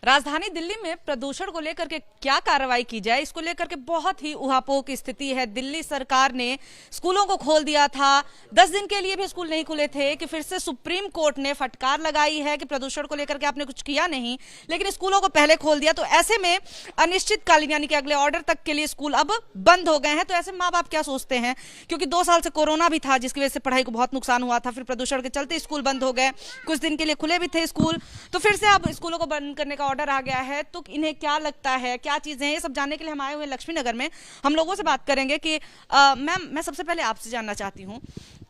राजधानी दिल्ली में प्रदूषण को लेकर के क्या कार्रवाई की जाए, इसको लेकर के बहुत ही उहापोह की स्थिति है। दिल्ली सरकार ने स्कूलों को खोल दिया था, 10 दिन के लिए भी स्कूल नहीं खुले थे कि फिर से सुप्रीम कोर्ट ने फटकार लगाई है कि प्रदूषण को लेकर के आपने कुछ किया नहीं, लेकिन स्कूलों को पहले खोल दिया। तो ऐसे में अनिश्चितकालीन यानी कि अगले ऑर्डर तक के लिए स्कूल अब बंद हो गए हैं। तो ऐसे माँ बाप क्या सोचते हैं, क्योंकि 2 साल से कोरोना भी था जिसकी वजह से पढ़ाई को बहुत नुकसान हुआ था, फिर प्रदूषण के चलते स्कूल बंद हो गए, कुछ दिन के लिए खुले भी थे स्कूल, तो फिर से अब स्कूलों को बंद करने का ऑर्डर आ गया है। तो इन्हें क्या लगता है, क्या चीजें हैं, ये सब जानने के लिए हम आए हुए लक्ष्मी नगर में। हम लोगों से बात करेंगे कि मैम, मैं सबसे पहले आपसे जानना चाहती हूँ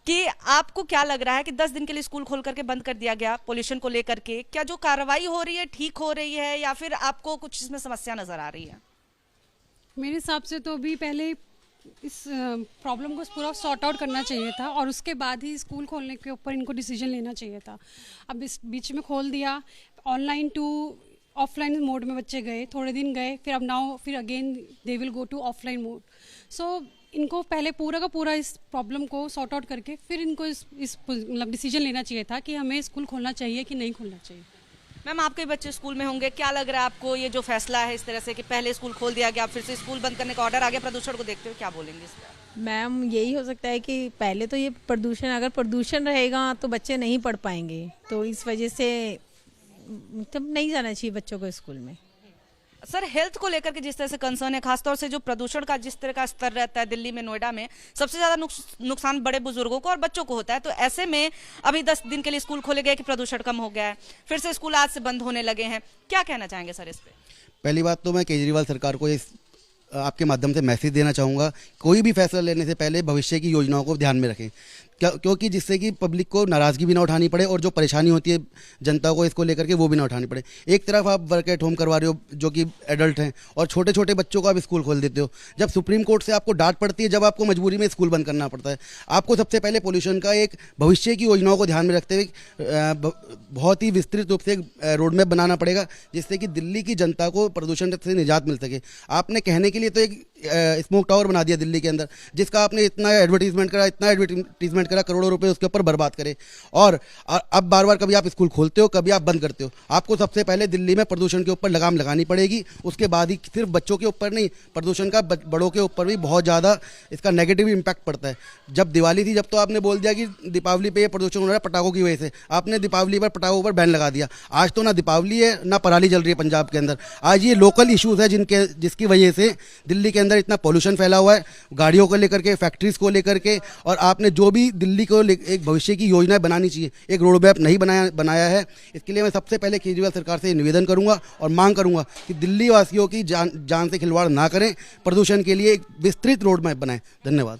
कि आपको क्या लग रहा है कि 10 दिन के लिए स्कूल खोल करके बंद कर दिया गया पोल्यूशन को लेकर के, क्या जो कार्रवाई हो रही है ठीक हो रही है या फिर आपको कुछ इसमें समस्या नजर आ रही है? मेरे हिसाब से तो अभी पहले इस प्रॉब्लम को पूरा सॉर्ट आउट करना चाहिए था और उसके बाद ही स्कूल खोलने के ऊपर इनको डिसीजन लेना चाहिए था। अब इस बीच में खोल दिया, ऑनलाइन टू ऑफलाइन मोड में बच्चे गए, थोड़े दिन गए, फिर अब नाउ फिर again they will go to offline mode. So इनको पहले पूरा का पूरा इस प्रॉब्लम को सॉर्ट आउट करके फिर इनको इस मतलब डिसीजन लेना चाहिए था कि हमें स्कूल खोलना चाहिए कि नहीं खोलना चाहिए। मैम, आपके बच्चे स्कूल में होंगे, क्या लग रहा है आपको ये जो फैसला है इस तरह से कि पहले स्कूल खोल दिया गया फिर से स्कूल बंद करने का ऑर्डर आ गया, प्रदूषण को देखते हुए क्या बोलेंगे इस पर? मैम, यही हो सकता है कि पहले तो ये अगर प्रदूषण रहेगा तो बच्चे नहीं पढ़ पाएंगे, तो इस वजह से मतलब नहीं जाना चाहिए बच्चों को स्कूल में। सर, हेल्थ को लेकर के जिस तरह से कंसर्न है, खासतौर से जो प्रदूषण का जिस तरह का स्तर रहता है दिल्ली में, नोएडा में सबसे ज्यादा नुकसान बड़े बुजुर्गों को और बच्चों को होता है। तो ऐसे में अभी 10 दिन के लिए स्कूल खोले गए कि प्रदूषण कम हो गया है, फिर से स्कूल आज से बंद होने लगे हैं, क्या कहना चाहेंगे सर इस पे? पहली बात तो मैं केजरीवाल सरकार को इस आपके माध्यम से मैसेज देना चाहूँगा, कोई भी फैसला लेने से पहले भविष्य की योजनाओं को ध्यान में रखें, क्योंकि जिससे कि पब्लिक को नाराज़गी भी ना उठानी पड़े और जो परेशानी होती है जनता को इसको लेकर के वो भी ना उठानी पड़े। एक तरफ आप वर्क एट होम करवा रहे हो जो कि एडल्ट हैं और छोटे छोटे बच्चों को आप स्कूल खोल देते हो, जब सुप्रीम कोर्ट से आपको डांट पड़ती है, जब आपको मजबूरी में स्कूल बंद करना पड़ता है। आपको सबसे पहले पोल्यूशन का एक भविष्य की योजनाओं को ध्यान में रखते हुए बहुत ही विस्तृत रूप से रोड मैप बनाना पड़ेगा, जिससे कि दिल्ली की जनता को प्रदूषण से निजात मिल सके। आपने कहने के लिए तो एक स्मोक टावर बना दिया दिल्ली के अंदर, जिसका आपने इतना एडवर्टीजमेंट करा, करोड़ों रुपए उसके ऊपर बर्बाद करे, और अब बार बार कभी आप स्कूल खोलते हो, कभी आप बंद करते हो। आपको सबसे पहले दिल्ली में प्रदूषण के ऊपर लगाम लगानी पड़ेगी, उसके बाद ही सिर्फ बच्चों के ऊपर नहीं, प्रदूषण का बड़ों के ऊपर भी बहुत ज़्यादा इसका नेगेटिव इम्पैक्ट पड़ता है। जब दिवाली थी, जब तो आपने बोल दिया कि दीपावली पे ये प्रदूषण हो रहा है पटाखों की वजह से, आपने दीपावली पर पटाखों पर बैन लगा दिया। आज तो ना दीपावली है ना पराली जल रही है पंजाब के अंदर, आज ये लोकल इशूज़ है जिसकी वजह से दिल्ली के अंदर इतना पॉल्यूशन फैला हुआ है, गाड़ियों को लेकर के, फैक्ट्रीज को लेकर के। और आपने जो भी दिल्ली को एक भविष्य की योजना बनानी चाहिए, एक रोड मैप नहीं बनाया है। इसके लिए मैं सबसे पहले केजरीवाल सरकार से निवेदन करूंगा और मांग करूंगा कि दिल्ली वासियों की जान से खिलवाड़ ना करें, प्रदूषण के लिए एक विस्तृत रोड मैप बनाएं। धन्यवाद।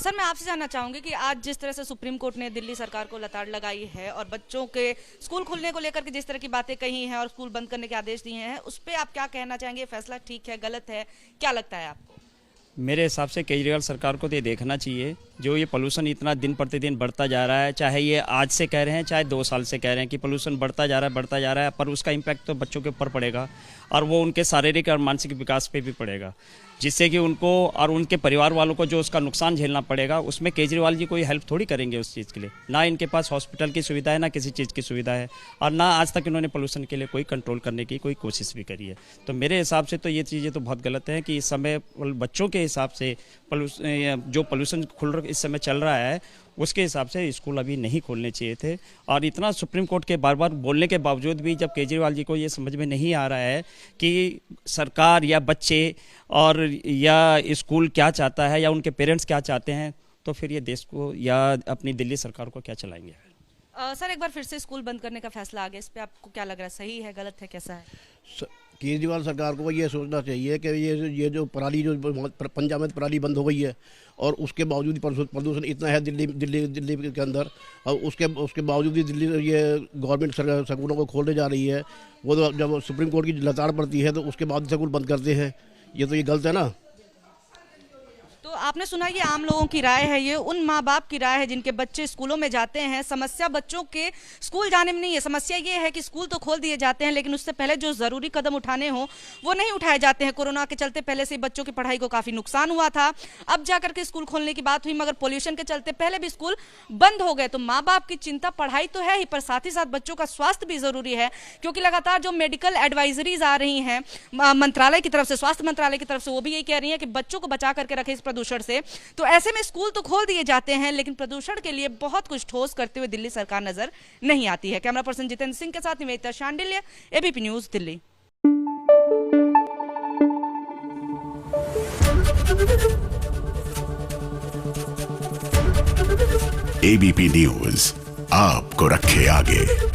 सर, मैं आपसे जानना चाहूंगी कि आज जिस तरह से सुप्रीम कोर्ट ने दिल्ली सरकार को लताड़ लगाई है और बच्चों के स्कूल खुलने को लेकर के जिस तरह की बातें कही हैं और स्कूल बंद करने के आदेश दिए हैं, उस पर आप क्या कहना चाहेंगे? फैसला ठीक है, गलत है, क्या लगता है आपको? मेरे हिसाब से केजरीवाल सरकार को तो ये देखना चाहिए, जो ये पोल्यूशन इतना दिन प्रतिदिन बढ़ता जा रहा है, चाहे ये आज से कह रहे हैं चाहे 2 साल से कह रहे हैं कि पोल्यूशन बढ़ता जा रहा है, पर उसका इम्पैक्ट तो बच्चों के ऊपर पड़ेगा और वो उनके शारीरिक और मानसिक विकास पे भी पड़ेगा, जिससे कि उनको और उनके परिवार वालों को जो उसका नुकसान झेलना पड़ेगा, उसमें केजरीवाल जी कोई हेल्प थोड़ी करेंगे उस चीज़ के लिए। ना इनके पास हॉस्पिटल की सुविधा है, ना किसी चीज़ की सुविधा है, और ना आज तक इन्होंने पोल्यूशन के लिए कोई कंट्रोल करने की कोई कोशिश भी करी है। तो मेरे हिसाब से तो ये चीज़ें तो बहुत गलत है कि इस समय बच्चों के हिसाब से जो पोल्यूशन इस समय चल रहा है उसके हिसाब से स्कूल अभी नहीं खोलने चाहिए थे। और इतना सुप्रीम कोर्ट के बार बार बोलने के बावजूद भी जब केजरीवाल जी को ये समझ में नहीं आ रहा है कि सरकार या बच्चे और या स्कूल क्या चाहता है या उनके पेरेंट्स क्या चाहते हैं, तो फिर ये देश को या अपनी दिल्ली सरकार को क्या चलाएंगे? सर, एक बार फिर से स्कूल बंद करने का फैसला आ गया, इस पे आपको क्या लग रहा है, सही है, गलत है, कैसा है? केजरीवाल सरकार को ये सोचना चाहिए कि ये जो पराली, जो पंजाब में पराली बंद हो गई है और उसके बावजूद प्रदूषण इतना है दिल्ली के अंदर, और उसके बावजूद भी दिल्ली ये गवर्नमेंट स्कूलों को खोलने जा रही है। वो तो जब सुप्रीम कोर्ट की लताड़ पड़ती है तो उसके बाद स्कूल बंद करते हैं, ये तो ये गलत है ना। तो आपने सुना ये आम लोगों की राय है, ये उन माँ बाप की राय है जिनके बच्चे स्कूलों में जाते हैं। समस्या बच्चों के स्कूल जाने में नहीं है, समस्या ये है कि स्कूल तो खोल दिए जाते हैं लेकिन उससे पहले जो जरूरी कदम उठाने हो वो नहीं उठाए जाते हैं। कोरोना के चलते पहले से बच्चों की पढ़ाई को काफी नुकसान हुआ था, अब जाकर के स्कूल खोलने की बात हुई, मगर पोल्यूशन के चलते पहले भी स्कूल बंद हो गए। तो माँ बाप की चिंता पढ़ाई तो है ही, पर साथ ही साथ बच्चों का स्वास्थ्य भी जरूरी है, क्योंकि लगातार जो मेडिकल एडवाइजरीज आ रही हैं मंत्रालय की तरफ से, स्वास्थ्य मंत्रालय की तरफ से, वो भी यही कह रही है कि बच्चों को बचा करके रखें इस प्रदूषण से। तो ऐसे में स्कूल तो खोल दिए जाते हैं लेकिन प्रदूषण के लिए बहुत कुछ ठोस करते हुए दिल्ली सरकार नजर नहीं आती है। कैमरा पर्सन जितेंद्र सिंह के साथ Nivedita Shandilya, ABP news, Delhi. ABP news आपको रखे आगे।